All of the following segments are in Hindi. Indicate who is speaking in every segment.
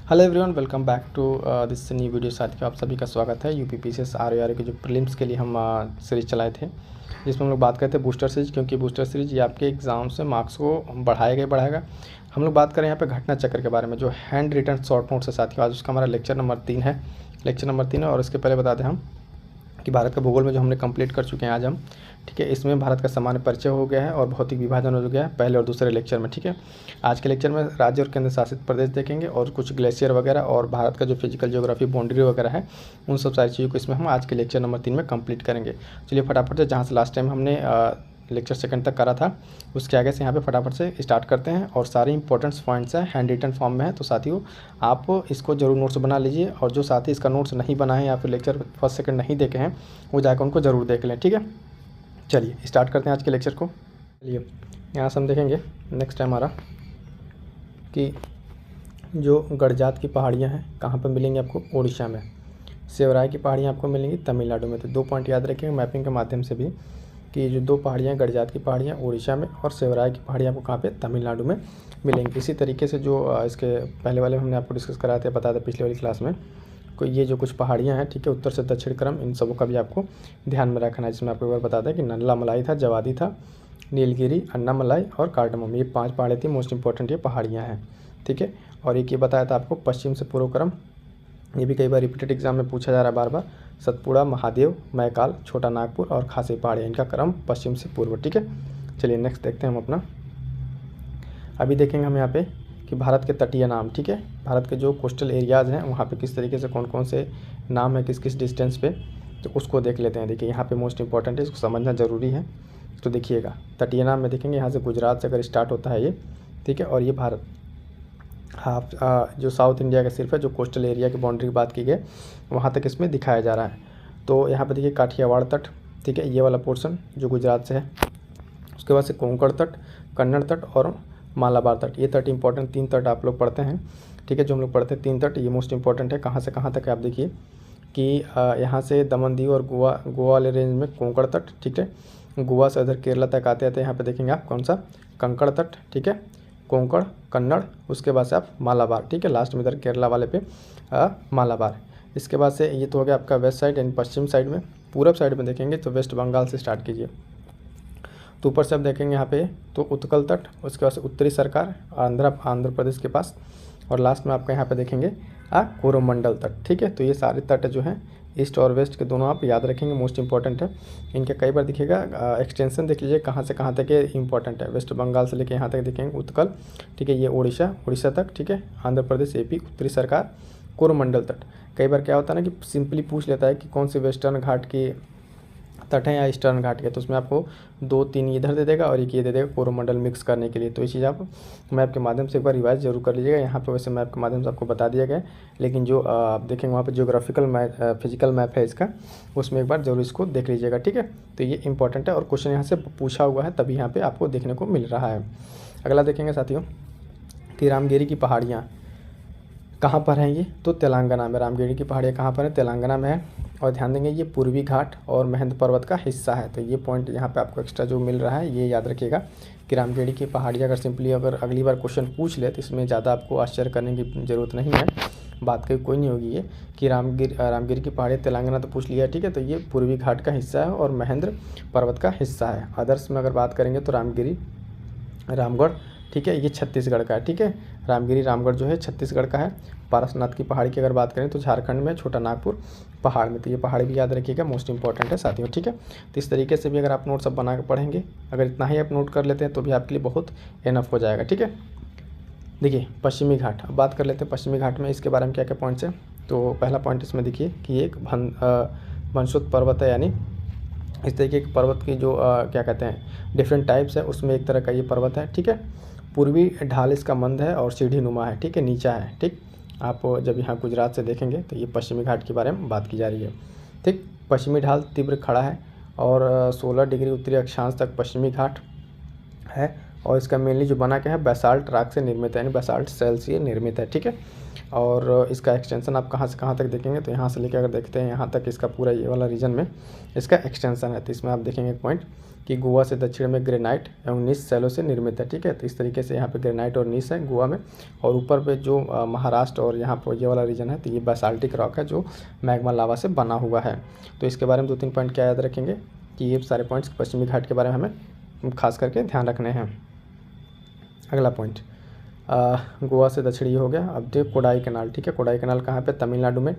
Speaker 1: Hello everyone, welcome back to this new video. साथियों, आप सभी का स्वागत है। यूपीपीसीएस आरआरआर के जो प्रीलिम्स के लिए हम सीरीज़ चलाए थे, जिसमें हम लोग बात करते हैं बूस्टर सीरीज, क्योंकि बूस्टर सीरीज ये आपके एग्जाम से मार्क्स को बढ़ाएगा। हम लोग बात करें यहाँ पे घटना चक्र के बारे में, जो हैंड रिटन शॉर्ट नोट्स है साथियों। आज उसका हमारा लेक्चर नंबर 3 है। और इसके पहले बता दें हम कि भारत का भूगोल में जो हमने कंप्लीट कर चुके हैं आज हम, ठीक है। इसमें भारत का सामान्य परिचय हो गया है और भौतिक विभाजन हो गया है पहले और दूसरे लेक्चर में, ठीक है। आज के लेक्चर में राज्य और केंद्र शासित प्रदेश देखेंगे और कुछ ग्लेशियर वगैरह और भारत का जो फिजिकल ज्योग्राफी बाउंड्री वगैरह है, उन सब सारी चीज़ों को इसमें हम आज के लेक्चर नंबर 3 में कंप्लीट करेंगे। चलिए फटाफट से, जहाँ से लास्ट टाइम हमने लेक्चर सेकंड तक करा था, उसके आगे से यहाँ पे फटाफट से स्टार्ट करते हैं। और सारे इंपॉर्टेंट पॉइंट्स हैं, हैंड रिटन फॉर्म में है, तो साथियों आप इसको जरूर नोट्स बना लीजिए। और जो साथी इसका नोट्स नहीं बनाए या फिर लेक्चर फर्स्ट सेकंड नहीं देखे हैं, वो जाकर उनको ज़रूर देख लें, ठीक है। चलिए स्टार्ट करते हैं आज के लेक्चर को। चलिए यहाँ से हम देखेंगे नेक्स्ट टाइम हमारा कि जो गड़जात की पहाड़ियाँ हैं कहाँ पर मिलेंगी आपको, उड़ीसा में। सेवराय की पहाड़ियाँ आपको मिलेंगी तमिलनाडु में। तो 2 पॉइंट याद रखेंगे मैपिंग के माध्यम से भी, कि जो 2 पहाड़ियाँ गड़जात की पहाड़ियाँ उड़ीसा में और सेवराय की पहाड़ियाँ आपको कहाँ पे, तमिलनाडु में मिलेंगी। इसी तरीके से जो इसके पहले वाले हमने आपको डिस्कस कराया था, बताया था पिछले वाली क्लास में, को ये जो कुछ पहाड़ियाँ हैं, ठीक है, उत्तर से दक्षिण क्रम, इन सबों का भी आपको ध्यान में रखना है। जिसमें आपको एक बार बता दें कि नल्ला मलाई था, जवादी था, नीलगिरी, अन्नामलाई और कार्डमम, ये 5 पहाड़ियाँ थी मोस्ट इंपॉर्टेंट, ये पहाड़ियाँ हैं, ठीक है। और एक ये बताया था आपको पश्चिम से पूर्व क्रम, ये भी कई बार रिपीटेड एग्जाम में पूछा जा रहा है बार बार। सतपुड़ा, महादेव, मैकाल, छोटा नागपुर और खासी पहाड़ियाँ, इनका क्रम पश्चिम से पूर्व, ठीक है। चलिए नेक्स्ट देखते हैं हम अपना। अभी देखेंगे हम यहाँ पे कि भारत के तटीय नाम, ठीक है, भारत के जो कोस्टल एरियाज़ हैं वहाँ पे किस तरीके से कौन कौन से नाम है, किस किस डिस्टेंस पे, तो उसको देख लेते हैं। देखिए यहाँ पे मोस्ट इंपॉर्टेंट है, इसको समझना ज़रूरी है। तो देखिएगा तटीय नाम में देखेंगे, यहाँ से गुजरात से अगर स्टार्ट होता है ये, ठीक है, और ये भारत जो साउथ इंडिया का सिर्फ है, जो कोस्टल एरिया की बाउंड्री की बात की गई, वहाँ तक इसमें दिखाया जा रहा है। तो यहाँ पर देखिए काठियावाड़ तट, ठीक है, ये वाला पोर्शन जो गुजरात से है। उसके बाद से कोंकण तट, कन्नड़ तट और मालाबार तट, ये तट इंपॉर्टेंट 3 तट आप लोग पढ़ते हैं, ठीक है। जो हम लोग पढ़ते हैं 3 तट, ये मोस्ट इंपॉर्टेंट है। कहाँ से कहाँ तक है आप देखिए कि यहाँ से दमन दीव और गोवा वाले रेंज में कोंकण तट, ठीक है। गोवा से इधर केरला तक आते आते यहाँ पे देखेंगे आप कौन सा, कंकड़ तट, ठीक है, कोंकण, कन्नड़, उसके बाद से आप मालाबार, ठीक है, लास्ट में इधर केरला वाले पे मालाबार। इसके बाद से ये तो हो गया आपका वेस्ट साइड यानी पश्चिम साइड में। पूरब साइड में देखेंगे तो वेस्ट बंगाल से स्टार्ट कीजिए, तो ऊपर से आप देखेंगे यहाँ पे तो उत्कल तट, उसके बाद से उत्तरी सरकार आंध्र प्रदेश के पास, और लास्ट में आपका यहाँ पे देखेंगे कोरोमंडल तट, ठीक है। तो ये सारे तट जो हैं ईस्ट और वेस्ट के दोनों आप याद रखेंगे, मोस्ट इंपॉर्टेंट है। इनके कई बार दिखेगा एक्सटेंशन देख लीजिए कहाँ से कहाँ तक ये इंपॉर्टेंट है। वेस्ट बंगाल से लेकर यहाँ तक देखेंगे उत्कल, ठीक है, ये उड़ीसा तक, ठीक है, आंध्र प्रदेश, एपी, उत्तरी सरकार, कोरोमंडल तट। कई बार क्या होता है ना कि सिंपली पूछ लेता है कि कौन सी वेस्टर्न घाट की तट है या ईस्टर्न घाट के, तो उसमें आपको 2-3 इधर दे देगा और एक ये दे देगा कोरोमंडल मिक्स करने के लिए। तो ये चीज़ आप मैप के माध्यम से एक बार रिवाइज जरूर कर लीजिएगा। यहाँ पे वैसे मैप के माध्यम से आपको बता दिया गया है, लेकिन जो आप देखेंगे वहाँ पे ज्योग्राफिकल मैप, फिजिकल मैप है इसका, उसमें एक बार जरूर इसको देख लीजिएगा, ठीक है। तो ये इंपॉर्टेंट है और क्वेश्चन यहाँ से पूछा हुआ है, तभी यहाँ पर आपको देखने को मिल रहा है। अगला देखेंगे साथियों कि रामगिरी की पहाड़ियाँ कहाँ पर हैं, ये तो तेलंगाना में। रामगिरी की पहाड़ियाँ कहाँ पर है, तेलंगाना में है। और ध्यान देंगे ये पूर्वी घाट और महेंद्र पर्वत का हिस्सा है। तो ये पॉइंट यहाँ पे आपको एक्स्ट्रा जो मिल रहा है ये याद रखिएगा कि रामगिरी की पहाड़ियाँ अगर सिंपली अगर अगली बार क्वेश्चन पूछ ले तो इसमें ज़्यादा आपको आश्चर्य करने की ज़रूरत नहीं है, बात कहीं कोई नहीं होगी ये कि रामगिरी की पहाड़ियाँ तेलंगाना तो पूछ लिया, ठीक है। तो ये पूर्वी घाट का हिस्सा है और महेंद्र पर्वत का हिस्सा है। अदर्स में अगर बात करेंगे तो रामगिरी, रामगढ़, ठीक है, ये छत्तीसगढ़ का है, ठीक है। रामगिरी रामगढ़ जो है छत्तीसगढ़ का है। पारसनाथ की पहाड़ी की अगर बात करें तो झारखंड में, छोटा नागपुर पहाड़ में। तो ये पहाड़ी भी याद रखिएगा, मोस्ट इंपॉर्टेंट है साथियों, ठीक है। तो इस तरीके से भी अगर आप नोट सब बना के पढ़ेंगे, अगर इतना ही आप नोट कर लेते हैं तो भी आपके लिए बहुत इनफ हो जाएगा, ठीक है। देखिए पश्चिमी घाट, अब बात कर लेते हैं पश्चिमी घाट में, इसके बारे में क्या क्या पॉइंट्स हैं। तो पहला पॉइंट इसमें देखिए कि एक वंशोत्त पर्वत है, यानी इस तरीके के पर्वत की जो क्या कहते हैं डिफरेंट टाइप्स है, उसमें एक तरह का ये पर्वत है, ठीक है। पूर्वी ढाल इसका मंद है और सीढ़ी नुमा है, ठीक है, नीचा है, ठीक। आप जब यहाँ गुजरात से देखेंगे तो ये पश्चिमी घाट के बारे में बात की जा रही है, ठीक। पश्चिमी ढाल तीव्र खड़ा है और 16 डिग्री उत्तरी अक्षांश तक पश्चिमी घाट है और इसका मेनली जो बना क्या है, बेसाल्ट रॉक से निर्मित है, यानी बेसाल्ट सेल से निर्मित है, ठीक है। और इसका एक्सटेंशन आप कहाँ से कहाँ तक देखेंगे, तो यहाँ से लेकर अगर देखते हैं यहाँ तक इसका पूरा ये वाला रीजन में इसका एक्सटेंशन है। तो इसमें आप देखेंगे एक पॉइंट कि गोवा से दक्षिण में ग्रेनाइट एवं नीस सेलों से निर्मित है, ठीक है। तो इस तरीके से यहाँ पे ग्रेनाइट और नीस है गोवा में, और ऊपर पे जो महाराष्ट्र और यहाँ पर ये वाला रीजन है, तो ये बेसाल्टिक रॉक है जो मैग्मा लावा से बना हुआ है। तो इसके बारे में 2-3 पॉइंट क्या याद रखेंगे कि ये सारे पॉइंट्स पश्चिमी घाट के बारे में हमें खास करके ध्यान रखने हैं। अगला पॉइंट गोवा से दक्षिणी हो गया। अब देखो कोडाई कैनाल, ठीक है। कोडाई कैनाल कहाँ पे, तमिलनाडु में,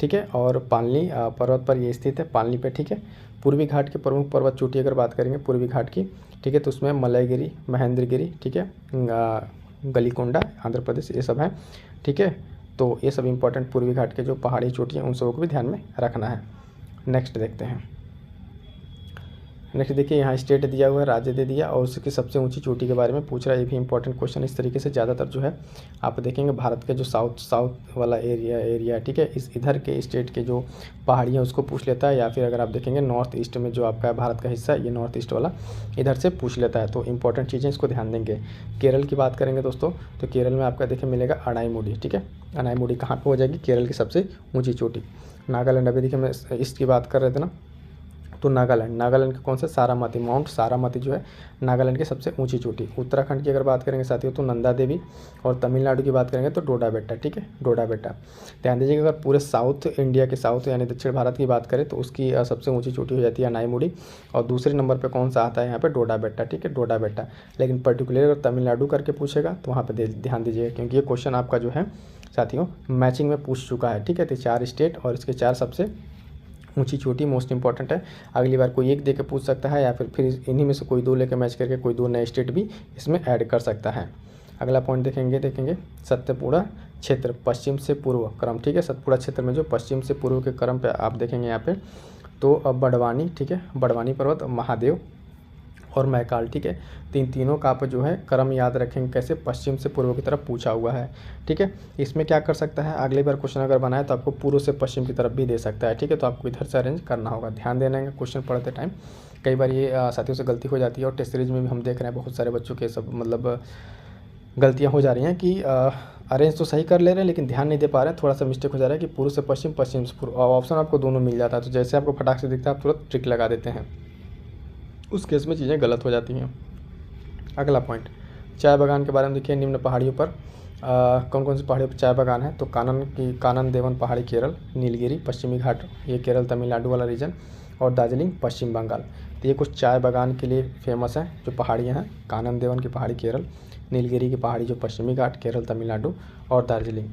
Speaker 1: ठीक है। और पालनी पर्वत पर ये स्थित है, पालनी पे, ठीक है। पूर्वी घाट के प्रमुख पर्वत चोटी अगर बात करेंगे पूर्वी घाट की, ठीक है, तो उसमें मलयगिरी, महेंद्रगिरी, ठीक है, गलीकोंडा आंध्र प्रदेश, ये सब हैं, ठीक है। तो ये सब इंपॉर्टेंट पूर्वी घाट के जो पहाड़ी चोटी हैं उन सबको भी ध्यान में रखना है। नेक्स्ट देखते हैं। नेक्स्ट देखिए, यहाँ स्टेट दिया हुआ है, राज्य दे दिया, और उसकी सबसे ऊंची चोटी के बारे में पूछ रहा है। ये भी इंपॉर्टेंट क्वेश्चन इस तरीके से ज़्यादातर जो है आप देखेंगे भारत के जो साउथ वाला एरिया, ठीक है, इस इधर के स्टेट के जो पहाड़ियाँ उसको पूछ लेता है, या फिर अगर आप देखेंगे नॉर्थ ईस्ट में जो आपका भारत का हिस्सा है, ये नॉर्थ ईस्ट वाला इधर से पूछ लेता है। तो इंपॉर्टेंट चीज़ें इसको ध्यान देंगे। केरल की बात करेंगे दोस्तों, तो केरल में आपका देखिए मिलेगा अनाईमुडी, ठीक है। अनाईमुडी कहाँ पर हो जाएगी, केरल की सबसे ऊँची चोटी। नागालैंड, अभी देखिए मैं ईस्ट की बात कर रहे थे ना, तो नागालैंड के कौन से, सारामती, माउंट सारामती जो है नागालैंड की सबसे ऊंची चोटी। उत्तराखंड की अगर बात करेंगे साथियों तो नंदा देवी, और तमिलनाडु की बात करेंगे तो डोडा बेट्टा, ठीक है, डोडा बेट्टा। ध्यान दीजिएगा, अगर पूरे साउथ इंडिया के साउथ यानी दक्षिण भारत की बात करें तो उसकी सबसे ऊंची चोटी हो जाती है अनाईमुडी, और दूसरे नंबर पर कौन सा आता है यहाँ पे, डोडा बेट्टा, ठीक है, डोडा बेट्टा। लेकिन पर्टिकुलर अगर तमिलनाडु करके पूछेगा तो वहाँ पर ध्यान दीजिएगा, क्योंकि ये क्वेश्चन आपका जो है साथियों मैचिंग में पूछ चुका है, ठीक है। तो 4 स्टेट और इसके 4 सबसे ऊंची चोटी मोस्ट इंपॉर्टेंट है। अगली बार कोई एक दे के पूछ सकता है, या फिर इन्हीं में से कोई 2 लेके मैच करके कोई 2 नए स्टेट भी इसमें ऐड कर सकता है। अगला पॉइंट देखेंगे सतपुड़ा क्षेत्र पश्चिम से पूर्व क्रम, ठीक है। सतपुड़ा क्षेत्र में जो पश्चिम से पूर्व के क्रम पे आप देखेंगे यहाँ पे, तो बड़वानी, ठीक है, बड़वानी पर्वत, महादेव और मैकाल, ठीक है। तीनों का आप जो है क्रम याद रखेंगे कैसे, पश्चिम से पूर्व की तरफ पूछा हुआ है, ठीक है। इसमें क्या कर सकता है, अगली बार क्वेश्चन अगर बनाए तो आपको पूर्व से पश्चिम की तरफ भी दे सकता है, ठीक है। तो आपको इधर से अरेंज करना होगा, ध्यान देना है क्वेश्चन पढ़ते टाइम। कई बार ये साथियों से गलती हो जाती है, और टेस्ट सीरीज में भी हम देख रहे हैं बहुत सारे बच्चों के सब मतलब गलतियाँ हो जा रही हैं कि अरेंज तो सही कर ले रहे हैं लेकिन ध्यान नहीं दे पा रहे हैं, थोड़ा सा मिस्टेक हो जा रहा है कि पूर्व से पश्चिम, पश्चिम से पूर्व, ऑप्शन आपको दोनों मिल जाता है। तो जैसे आपको फटाक से दिखता है आप तुरंत ट्रिक लगा देते हैं, उस केस में चीज़ें गलत हो जाती हैं। अगला पॉइंट, चाय बागान के बारे में देखिए। निम्न पहाड़ियों पर कौन कौन सी पहाड़ियों पर चाय बागान है, तो कानन देवन पहाड़ी केरल, नीलगिरी पश्चिमी घाट ये केरल तमिलनाडु वाला रीजन, और दार्जिलिंग पश्चिम बंगाल। तो ये कुछ चाय बागान के लिए फेमस हैं जो पहाड़ियाँ हैं, कानन देवन की पहाड़ी केरल, नीलगिरी की पहाड़ी जो पश्चिमी घाट केरल तमिलनाडु, और दार्जिलिंग,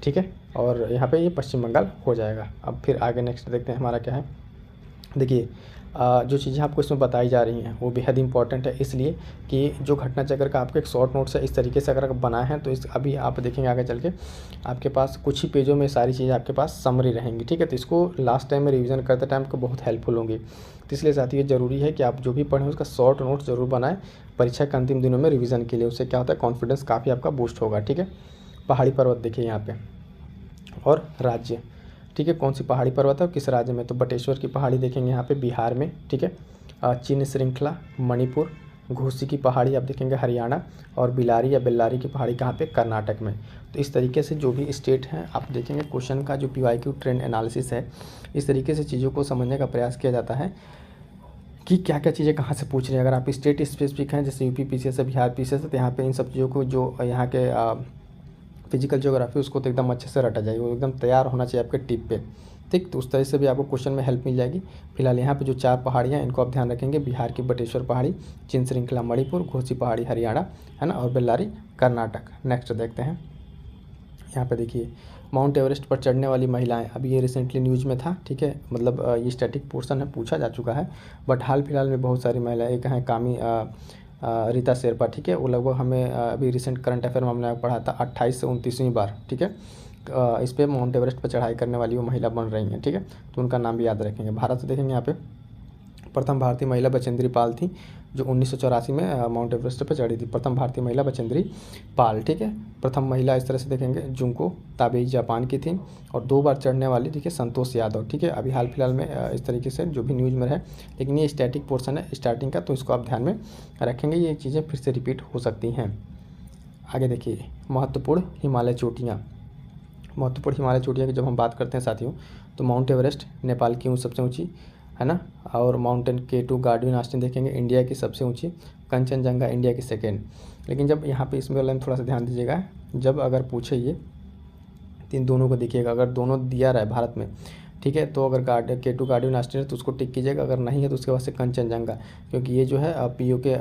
Speaker 1: ठीक है। और यहाँ पे ये पश्चिम बंगाल हो जाएगा। अब फिर आगे नेक्स्ट देखते हैं हमारा क्या है। देखिए जो चीज़ें आपको इसमें बताई जा रही हैं वो बेहद इंपॉर्टेंट है, इसलिए कि जो घटना चक्र का आपके एक शॉर्ट नोट्स है इस तरीके से अगर आप बनाए हैं तो इस अभी आप देखेंगे आगे चल के आपके पास कुछ ही पेजों में सारी चीज़ें आपके पास समरी रहेंगी, ठीक है। तो इसको लास्ट टाइम में रिवीजन करते टाइम को बहुत हेल्पफुल होंगी। तो इसलिए साथियों ये ज़रूरी है कि आप जो भी पढ़ें उसका शॉर्ट नोट ज़रूर बनाएं परीक्षा के अंतिम दिनों में रिवीजन के लिए। उससे क्या होता है, कॉन्फिडेंस काफ़ी आपका बूस्ट होगा, ठीक है। पहाड़ी पर्वत देखिए यहाँ पे, और राज्य, ठीक है, कौन सी पहाड़ी पर्वत है और किस राज्य में, तो बटेश्वर की पहाड़ी देखेंगे यहाँ पे बिहार में, ठीक है। चिन्ह श्रृंखला मणिपुर, घोसी की पहाड़ी आप देखेंगे हरियाणा, और बिलारी या बेल्लारी की पहाड़ी कहाँ पे, कर्नाटक में। तो इस तरीके से जो भी स्टेट हैं आप देखेंगे क्वेश्चन का जो PYQ ट्रेंड एनालिसिस है इस तरीके से चीज़ों को समझने का प्रयास किया जाता है कि क्या क्या चीज़ें कहाँ से पूछ रही हैं। अगर आप स्टेट स्पेसिफिक हैं जैसे UP PCS है, बिहार PCS है, तो यहाँ पर इन सब चीज़ों को जो यहाँ के फिजिकल ज्योग्राफी उसको तो एकदम अच्छे से रटा जाएगी, वो एकदम तैयार होना चाहिए आपके टिप पे, ठीक। तो उस तरह से भी आपको क्वेश्चन में हेल्प मिल जाएगी। फिलहाल यहाँ पे जो 4 पहाड़ियाँ इनको आप ध्यान रखेंगे, बिहार की बटेश्वर पहाड़ी, चिन्ह श्रृंखला मणिपुर, घोसी पहाड़ी हरियाणा, है ना, और बेल्लारी कर्नाटक। नेक्स्ट देखते हैं यहाँ पे देखिए, माउंट एवरेस्ट पर चढ़ने वाली महिलाएं, अभी ये रिसेंटली न्यूज़ में था, ठीक है, मतलब ये स्टैटिक पोर्शन है, पूछा जा चुका है, बट हाल फिलहाल में बहुत सारी महिलाएं, एक हैं कामी रीता शेरपा, ठीक है, वो लगभग हमें अभी रिसेंट करंट अफेयर में हमने पढ़ा था 28 से 29वीं बार, ठीक है, इस पर माउंट एवरेस्ट पर चढ़ाई करने वाली वो महिला बन रही हैं, ठीक है। तो उनका नाम भी याद रखेंगे। भारत से देखेंगे यहाँ पे प्रथम भारतीय महिला बचेंद्री पाल थी जो 1984 में माउंट एवरेस्ट पर चढ़ी थी। प्रथम भारतीय महिला बचेंद्री पाल, ठीक है। प्रथम महिला इस तरह से देखेंगे जुंको ताबेई जापान की थी, और 2 बार चढ़ने वाली, ठीक है, संतोष यादव, ठीक है। अभी हाल फिलहाल में इस तरीके से जो भी न्यूज़ में है, लेकिन ये स्टैटिक पोर्शन है स्टार्टिंग का, तो इसको आप ध्यान में रखेंगे, ये चीज़ें फिर से रिपीट हो सकती हैं। आगे देखिए, महत्वपूर्ण हिमालय चोटियाँ। महत्वपूर्ण हिमालय चोटियाँ की जब हम बात करते हैं साथियों, तो माउंट एवरेस्ट नेपाल की सबसे ऊँची है ना, और माउंटेन K2 गार्डुइन ऑस्टिन देखेंगे इंडिया की सबसे ऊंची, कंचनजंगा इंडिया की सेकेंड। लेकिन जब यहाँ पे इसमें वाले में थोड़ा सा ध्यान दीजिएगा, जब अगर पूछे ये इन दोनों को देखिएगा, अगर दोनों दिया रहा है भारत में, ठीक है, तो अगर K2 गार्डुइन ऑस्टिन है तो उसको टिक कीजिएगा, अगर नहीं है तो उसके बाद से कंचनजंगा, क्योंकि ये जो है POK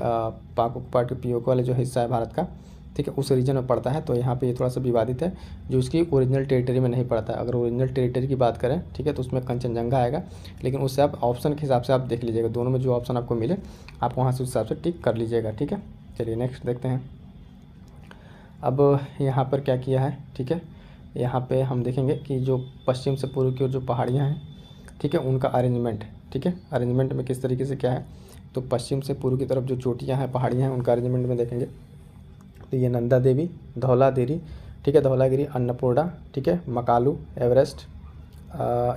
Speaker 1: पाक पार्ट POK वाले जो हिस्सा है भारत का, ठीक है, उस रीजन में पड़ता है। तो यहाँ पे ये थोड़ा सा विवादित है, जो उसकी ओरिजिनल टेरिटरी में नहीं पड़ता है। अगर ओरिजिनल टेरिटरी की बात करें, ठीक है, तो उसमें कंचनजंगा आएगा, लेकिन उससे आप ऑप्शन के हिसाब से आप देख लीजिएगा, दोनों में जो ऑप्शन आपको मिले आप वहाँ से उस हिसाब से टिक कर लीजिएगा, ठीक है। चलिए नेक्स्ट देखते हैं। अब यहाँ पर क्या किया है, ठीक है, यहाँ पर हम देखेंगे कि जो पश्चिम से पूर्व की ओर जो पहाड़ियाँ हैं, ठीक है, उनका अरेंजमेंट, ठीक है, अरेंजमेंट में किस तरीके से क्या है। तो पश्चिम से पूर्व की तरफ जो चोटियाँ हैं, पहाड़ियाँ हैं, उनका अरेंजमेंट में देखेंगे तो ये नंदा देवी, धौलागिरी, ठीक है, धौलागिरी, अन्नपूर्णा, ठीक है, मकालू, एवरेस्ट,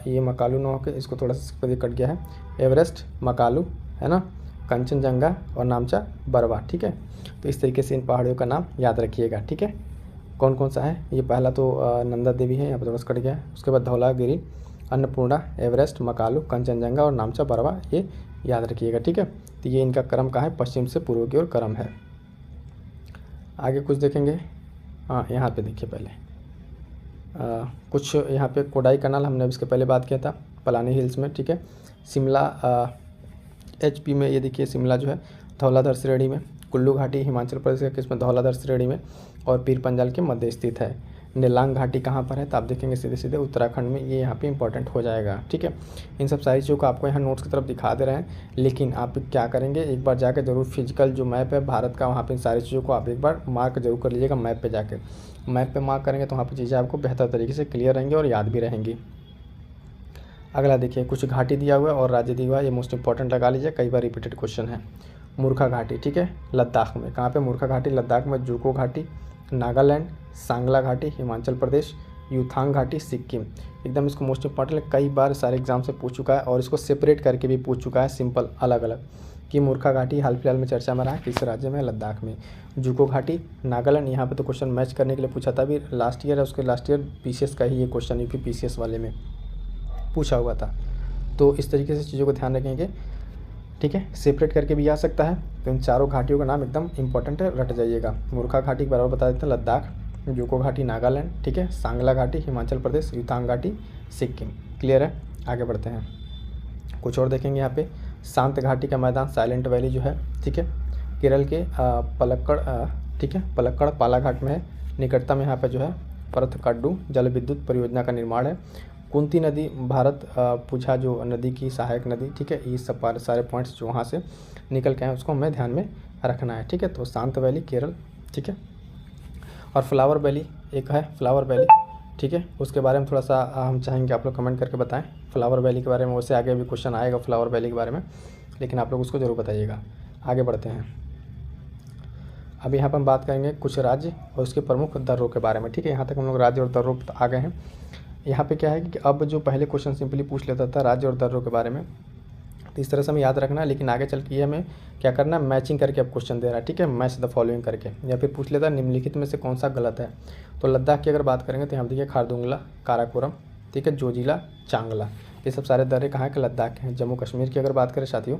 Speaker 1: ये मकालू ना होकर इसको थोड़ा सा कट गया है, एवरेस्ट, मकालू, है ना, कंचनजंगा और नामचा बरवा, ठीक है। तो इस तरीके से इन पहाड़ियों का नाम याद रखिएगा, ठीक है। कौन कौन सा है, ये पहला तो नंदा देवी है, यहाँ पर थोड़ा सा कट गया है, उसके बाद धौलागिरी, अन्नपूर्णा, एवरेस्ट, मकालू, कंचनजंगा और नामचा बरवा, ये याद रखिएगा, ठीक है। तो ये इनका क्रम का है, पश्चिम से पूर्व की ओर क्रम है। आगे कुछ देखेंगे, हाँ यहाँ पे देखिए पहले कुछ यहाँ पे कोडाई कनाल, हमने इसके पहले बात किया था, पलानी हिल्स में, ठीक है। शिमला HP में, ये देखिए शिमला जो है धौलाधर श्रेणी में, कुल्लू घाटी हिमाचल प्रदेश के किसमें, धौलाधर श्रेणी में, और पीर पंजाल के मध्य स्थित है। नेलांग घाटी कहाँ पर है, तो आप देखेंगे सीधे सीधे उत्तराखंड में, ये यहाँ पे इंपॉर्टेंट हो जाएगा, ठीक है। इन सब सारी चीज़ों को आपको यहाँ नोट्स की तरफ दिखा दे रहे हैं, लेकिन आप क्या करेंगे, एक बार जाकर जरूर फिजिकल जो मैप है भारत का, वहाँ पे इन सारी चीज़ों को आप एक बार मार्क जरूर कर लीजिएगा मैप पे जाके। मैप पे मार्क करेंगे तो वहाँ पर चीज़ें आपको बेहतर तरीके से क्लियर रहेंगी और याद भी रहेंगी। अगला देखिए, कुछ घाटी दिया हुआ है और राज्य दिया हुआ है, ये मोस्ट इंपॉर्टेंट लगा लीजिए, कई बार रिपीटेड क्वेश्चन है। मूर्खा घाटी, ठीक है, लद्दाख में, कहाँ पे मूर्खा घाटी, लद्दाख में, जुको घाटी नागालैंड, सांगला घाटी हिमाचल प्रदेश, यूथांग घाटी सिक्किम। एकदम इसको मोस्ट इंपॉर्टेंट है, कई बार सारे एग्जाम से पूछ चुका है और इसको सेपरेट करके भी पूछ चुका है, सिंपल अलग अलग, कि मूर्खा घाटी हाल फिलहाल में चर्चा में रहा है, किस राज्य में, लद्दाख में। जुको घाटी नागालैंड, यहाँ पे तो क्वेश्चन मैच करने के लिए पूछा था, अभी लास्ट ईयर है, उसके लास्ट ईयर PCS का ही ये क्वेश्चन UP PCS वाले में पूछा हुआ था। तो इस तरीके से चीज़ों को ध्यान रखेंगे, ठीक है, सेपरेट करके भी आ सकता है। तो इन चारों घाटियों का नाम एकदम इंपॉर्टेंट है, रट जाइएगा। मूर्खा घाटी के बराबर बता देते हैं, लद्दाख, जुको घाटी नागालैंड, ठीक है, सांगला घाटी हिमाचल प्रदेश, यूथांग घाटी सिक्किम। क्लियर है, आगे बढ़ते हैं। कुछ और देखेंगे यहाँ पे, शांत घाटी का मैदान, साइलेंट वैली जो है, ठीक है, केरल के पलक्कड़, ठीक है, पलक्कड़ पालाघाट में है, निकटतम यहाँ पे जो है परथकाडू जल विद्युत परियोजना का निर्माण है। कुंती नदी भारत पूछा जो नदी की सहायक नदी, ठीक है, ये सब सारे पॉइंट्स जो वहाँ से निकल के आए उसको हमें ध्यान में रखना है, ठीक है। तो शांत वैली केरल, ठीक है, और फ्लावर वैली एक है, फ्लावर वैली, ठीक है, उसके बारे में थोड़ा सा हम चाहेंगे आप लोग कमेंट करके बताएं फ्लावर वैली के बारे में। वैसे आगे भी क्वेश्चन आएगा फ्लावर वैली के बारे में, लेकिन आप लोग उसको ज़रूर बताइएगा। आगे बढ़ते हैं। अब यहाँ पर हम बात करेंगे कुछ राज्य और उसके प्रमुख दर्रों के बारे में, ठीक है। यहाँ तक हम लोग राज्य और दर्रों आ गए हैं। यहाँ पे क्या है कि अब जो पहले क्वेश्चन सिंपली पूछ लेता था राज्य और दर्रों के बारे में, तो इस तरह से हमें याद रखना है, लेकिन आगे चल के ये हमें क्या करना है, मैचिंग करके अब क्वेश्चन दे रहा है, ठीक है, मैच द फॉलोइंग करके, या फिर पूछ लेता है निम्नलिखित में से कौन सा गलत है। तो लद्दाख की अगर बात करेंगे तो यहाँ देखिए खारदुंगला, काराकोरम, ठीक है, जोजिला, चांगला, ये सब सारे दर्रे कहाँ के, लद्दाख के हैं। जम्मू कश्मीर की अगर बात करें साथियों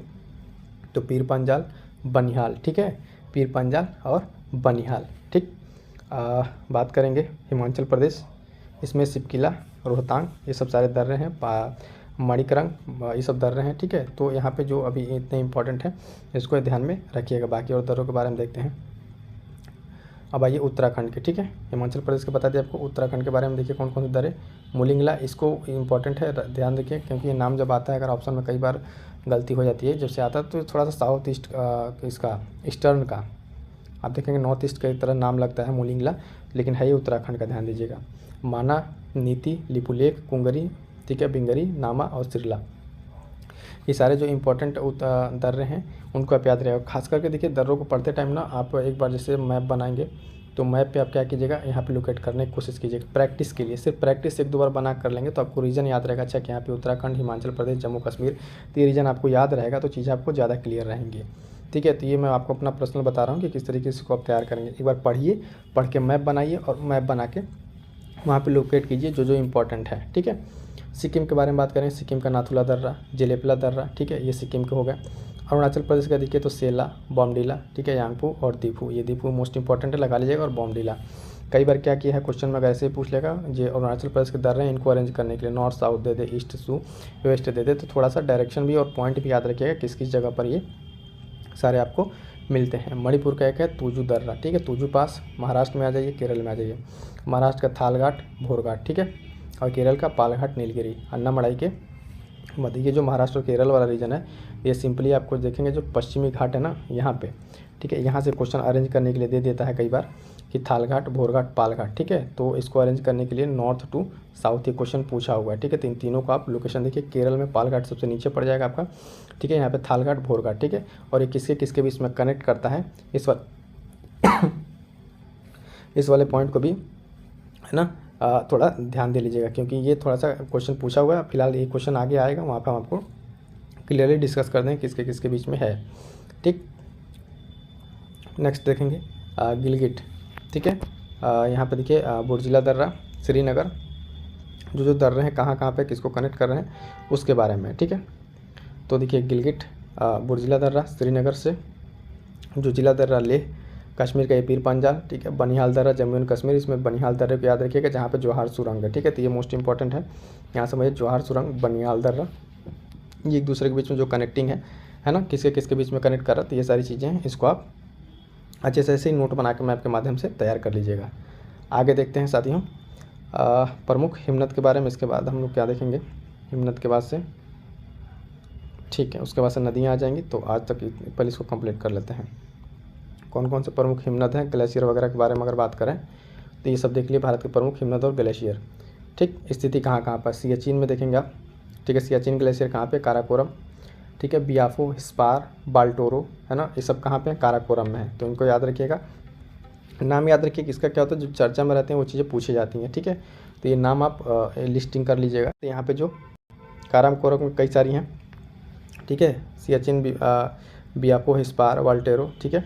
Speaker 1: तो पीर पंजाल, बनिहाल, ठीक है, पीर पंजाल और बनिहाल, ठीक। बात करेंगे हिमाचल प्रदेश, इसमें सिपकिला, रोहतांग, ये सब सारे दर्रे हैं, मणिकरंग, ये सब दर्रे हैं, ठीक है। तो यहाँ पे जो अभी इतने इंपॉर्टेंट है इसको ध्यान में रखिएगा। बाकी और दर्रों के बारे में देखते हैं। अब आइए उत्तराखंड के, ठीक है, हिमाचल प्रदेश के बता दिए आपको, उत्तराखंड के बारे में देखिए कौन कौन से दर्रे। मुलिंगला, इसको इंपॉर्टेंट है, ध्यान रखिए, क्योंकि ये नाम जब आता है अगर ऑप्शन में कई बार गलती हो जाती है, जब से आता है तो थोड़ा सा साउथ ईस्ट इसका ईस्टर्न का आप देखेंगे नॉर्थ ईस्ट की तरह नाम लगता है मुलिंगला, लेकिन है ये उत्तराखंड का, ध्यान दीजिएगा। माना, नीति, लिपुलेख, कुंगरी, ठीक है, बिंगरी, नामा और सिरला, ये सारे जो इंपॉर्टेंट दर्रे हैं उनको आप याद रहेगा। खास करके देखिए दर्रों को पढ़ते टाइम ना आप एक बार जैसे मैप बनाएंगे तो मैप पे आप क्या कीजिएगा, यहाँ पे लोकेट करने की कोशिश कीजिएगा प्रैक्टिस के लिए। सिर्फ प्रैक्टिस एक दो बार बना कर लेंगे तो आपको रीजन याद रहेगा। अच्छा कि यहाँ पे उत्तराखंड, हिमाचल प्रदेश, जम्मू कश्मीर, तो ये रीजन आपको याद रहेगा तो चीज़ें आपको ज़्यादा क्लियर रहेंगी। ठीक है, तो ये मैं आपको अपना पर्सनल बता रहा हूँ कि किस तरीके से इसको आप तैयार करेंगे। एक बार पढ़िए, पढ़ के मैप बनाइए और मैप बना के वहाँ पे लोकेट कीजिए जो जो इम्पोर्टेंट है। ठीक है, सिक्किम के बारे में बात करें, सिक्किम का नाथुला दर्रा, जेलेपला दर्रा, ठीक है, ये सिक्किम के हो गए। अरुणाचल प्रदेश का देखिए तो सेला, बॉमडीला, ठीक है, यांगपू और दीफू, ये दीफू मोस्ट इंपॉर्टेंट है, लगा लीजिएगा। और बॉमडीला कई बार क्या किया है क्वेश्चन में अगर ऐसे ही पूछ लेगा, ये अरुणाचल प्रदेश के दर्रे हैं, इनको अरेंज करने के लिए नॉर्थ साउथ दे दे, ईस्ट टू वेस्ट दे दे, तो थोड़ा सा डायरेक्शन भी और पॉइंट भी याद रखिएगा किस किस जगह पर ये सारे आपको मिलते हैं। मणिपुर का एक है तुजू दर्रा, ठीक है, तुजू पास, महाराष्ट्र में आ जाइए, केरल में आ जाइए। महाराष्ट्र का थालघाट, भोरघाट, ठीक है, और केरल का पालघाट, नीलगिरी, अन्नामलाई के मध्य। ये जो महाराष्ट्र और केरल वाला रीजन है ये सिंपली आपको देखेंगे जो पश्चिमी घाट है ना यहाँ पे, ठीक है, यहाँ से क्वेश्चन अरेंज करने के लिए दे देता है कई बार कि थालघाट, भोरघाट, पालघाट, ठीक है, तो इसको अरेंज करने के लिए नॉर्थ टू साउथ ये क्वेश्चन पूछा हुआ है। ठीक है, तो इन तीनों को आप लोकेशन देखिए, केरल में पालघाट सबसे नीचे पड़ जाएगा आपका, ठीक है, यहाँ पे थालघाट, भोरघाट, ठीक है, और ये किसके किसके बीच में कनेक्ट करता है इस वाले पॉइंट को भी है ना थोड़ा ध्यान दे लीजिएगा क्योंकि ये थोड़ा सा क्वेश्चन पूछा हुआ है। फिलहाल ये क्वेश्चन आगे आएगा, वहाँ पर हम आपको क्लियरली डिस्कस कर दें किसके किसके बीच में है। ठीक, नेक्स्ट देखेंगे गिलगिट, ठीक है, यहाँ पे देखिए बुर्जिला दर्रा, श्रीनगर, जो जो दर्रे हैं कहाँ कहाँ पे किसको कनेक्ट कर रहे हैं उसके बारे में। ठीक है, तो देखिए गिलगिट, बुर्जिला दर्रा श्रीनगर से, जो जिला दर्रा लेह कश्मीर का ये पीर पंजाल, ठीक है, बनिहाल दर्रा जम्मू एंड कश्मीर, इसमें बनिहाल दर्रे को याद रखिएगा जहाँ पे जवाहर सुरंग है। ठीक है, तो ये मोस्ट इंपॉर्टेंट है, यहाँ समझिए जवाहर सुरंग, बनिहाल दर्रा, ये एक दूसरे के बीच में जो कनेक्टिंग है ना, किसके किसके बीच में कनेक्ट कर रहा है, तो ये सारी चीज़ें हैं, इसको आप अच्छे से ऐसे ही नोट बना के मैप के माध्यम से तैयार कर लीजिएगा। आगे देखते हैं साथियों प्रमुख हिमनद के बारे में। इसके बाद हम लोग क्या देखेंगे, हिमनद के बाद से, ठीक है, उसके बाद से नदियाँ आ जाएंगी। तो आज तक पहले इसको कंप्लीट कर लेते हैं। कौन कौन से प्रमुख हिमनद हैं, ग्लेशियर वगैरह के बारे में अगर बात करें तो ये सब देख लिए भारत के प्रमुख हिमनद और ग्लेशियर। ठीक, स्थिति कहाँ कहाँ पर, सियाचिन में देखेंगे आप, ठीक है, सियाचिन ग्लेशियर कहाँ पे, काराकोरम, ठीक है, बियाफो, स्पार, बाल्टोरो, है ना, ये सब कहाँ पे, काराकोरम में है। तो इनको याद रखिएगा, नाम याद रखिए किसका क्या होता है, जो चर्चा में रहते हैं वो चीज़ें पूछी जाती हैं। ठीक है, तो ये नाम आप लिस्टिंग कर लीजिएगा। तो यहाँ पे जो काराकोरम में कई सारी हैं, ठीक है, सियाचिन, बियाफो, स्पार, वाल्टेरो, ठीक है,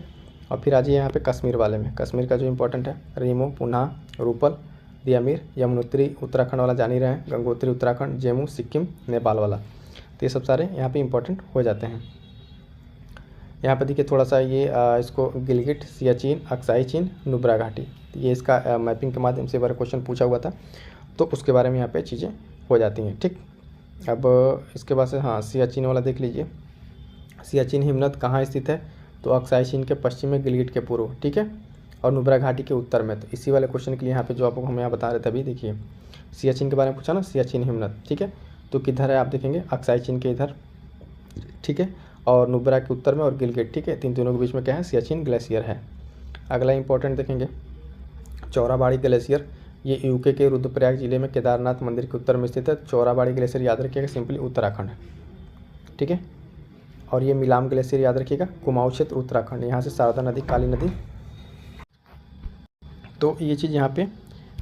Speaker 1: और फिर आ जाइए यहाँ पे कश्मीर वाले में। कश्मीर का जो इंपॉर्टेंट है रीमो, पुना, रूपल, दियामीर, यमुनोत्री उत्तराखंड वाला जान ही रहे हैं, गंगोत्री उत्तराखंड, जेमू सिक्किम, नेपाल वाला, तो ये सब सारे यहाँ पे इंपॉर्टेंट हो जाते हैं। यहाँ पे देखिए थोड़ा सा ये इसको गिलगिट, सियाचिन, अक्साई चीन, नुब्रा घाटी, तो ये इसका मैपिंग के माध्यम से बार क्वेश्चन पूछा हुआ था तो उसके बारे में यहाँ पे चीज़ें हो जाती हैं। ठीक, अब इसके बाद से हाँ सियाचिन वाला देख लीजिए। सियाचिन हिमनद कहाँ स्थित है, तो अक्साई चीन के पश्चिम में, गिलगिट के पूर्व, ठीक है, और नुब्रा घाटी के उत्तर में। तो इसी वाले क्वेश्चन के लिए यहाँ पे जो आपको हम यहाँ बता रहे थे अभी, देखिए सियाचिन के बारे में पूछा ना, सियाचिन हिमनद, ठीक है, तो किधर है आप देखेंगे, अक्साई चीन के इधर, ठीक है, और नुब्रा के उत्तर में और गिलगिट, ठीक है, तीनों के बीच में क्या है, सियाचिन ग्लेशियर है। अगला इंपॉर्टेंट देखेंगे चौराबाड़ी ग्लेशियर, ये यूके के रुद्रप्रयाग जिले में केदारनाथ मंदिर के उत्तर में स्थित है। चौराबाड़ी ग्लेशियर याद रखिएगा सिंपली उत्तराखंड, ठीक है, और ये मिलाम ग्लेशियर याद रखिएगा कुमाऊं क्षेत्र उत्तराखंड, यहाँ से शारदा नदी, काली नदी, तो ये चीज़ यहाँ पे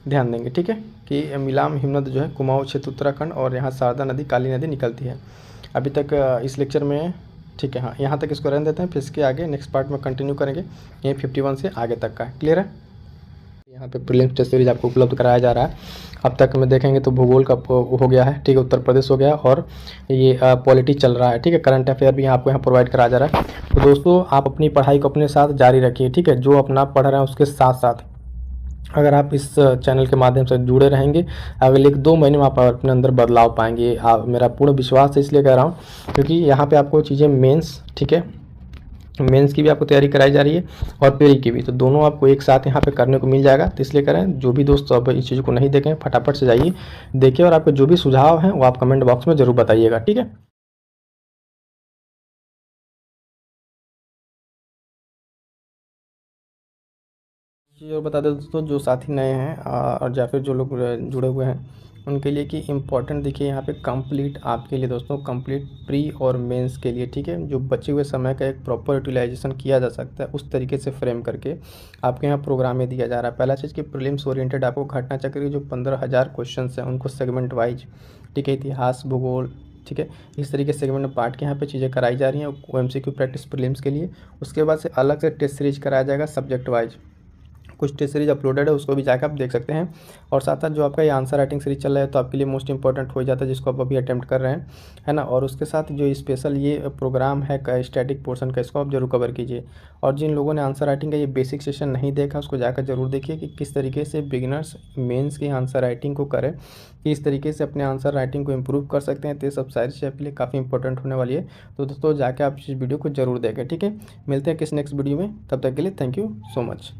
Speaker 1: ध्यान देंगे। ठीक है, कि मिलाम हिमनद जो है कुमाऊं क्षेत्र उत्तराखंड और यहाँ शारदा नदी, काली नदी निकलती है। अभी तक इस लेक्चर में, ठीक है, हाँ यहाँ तक इसको रहने देते हैं, फिर इसके आगे नेक्स्ट पार्ट में कंटिन्यू करेंगे, ये 51 से आगे तक का है। क्लियर है, यहाँ पे प्रीलिम्स टेस्ट सीरीज आपको उपलब्ध कराया जा रहा है। अब तक में देखेंगे तो भूगोल का हो गया है, ठीक है, उत्तर प्रदेश हो गया, और ये पॉलिटी चल रहा है, ठीक है, करंट अफेयर भी आपको यहाँ प्रोवाइड कराया जा रहा है। तो दोस्तों आप अपनी पढ़ाई को अपने साथ जारी रखिए, ठीक है, जो अपना पढ़ रहे हैं उसके साथ साथ अगर आप इस चैनल के माध्यम से जुड़े रहेंगे, अगले 1-2 महीने में आप अपने अंदर बदलाव पाएंगे। मेरा पूर्ण विश्वास है, इसलिए कह रहा हूँ क्योंकि यहाँ पे आपको चीज़ें मेंस, ठीक है, मेंस की भी आपको तैयारी कराई जा रही है और पेरी की भी, तो दोनों आपको एक साथ यहाँ पे करने को मिल जाएगा। तो इसलिए करें, जो भी दोस्त अब इस चीज़ को नहीं देखें फटाफट से जाइए देखिए, और आपके जो भी सुझाव हैं वो आप कमेंट बॉक्स में ज़रूर बताइएगा। ठीक है, और बता दें दोस्तों, जो साथी नए हैं और या फिर जो लोग जुड़े हुए हैं उनके लिए कि इम्पॉर्टेंट देखिए यहाँ पे कंप्लीट आपके लिए दोस्तों, कंप्लीट प्री और मेंस के लिए, ठीक है, जो बचे हुए समय का एक प्रॉपर यूटिलाइजेशन किया जा सकता है उस तरीके से फ्रेम करके आपके यहाँ प्रोग्राम में दिया जा रहा है। पहला चीज़ कि प्रीलिम्स ओरिएंटेड आपको घटना चक्र के जो 15,000 क्वेश्चन हैं उनको सेगमेंट वाइज, ठीक है, इतिहास, भूगोल, ठीक है, इस तरीके से सेगमेंट में बांट के यहाँ पे चीज़ें कराई जा रही हैं MCQ प्रैक्टिस प्रीलिम्स के लिए। उसके बाद से अलग से टेस्ट सीरीज कराया जाएगा सब्जेक्ट वाइज, कुछ टेस्ट सीरीज अपलोडेड है, उसको भी जाकर आप देख सकते हैं। और साथ साथ जो आपका ये आंसर राइटिंग सीरीज चल रहा है तो आपके लिए मोस्ट इंपॉर्टेंट हो जाता है, जिसको आप अभी अटेम्प्ट कर रहे हैं, है ना। और उसके साथ जो स्पेशल ये प्रोग्राम है स्टैटिक पोर्शन का, इसको आप जरूर कवर कीजिए। और जिन लोगों ने आंसर राइटिंग का ये बेसिक सेशन नहीं देखा उसको जाकर जरूर देखिए कि किस तरीके से बिगिनर्स मेंस की आंसर राइटिंग को करें, कि इस तरीके से अपने आंसर राइटिंग को इम्प्रूव कर सकते हैं। तो ये सब सारी चीज़ आपके लिए काफ़ी इंपॉर्टेंट होने वाली है। तो दोस्तों जाके आप इस वीडियो को जरूर देखें, ठीक है। मिलते हैं किस नेक्स्ट वीडियो में, तब तक के लिए थैंक यू सो मच।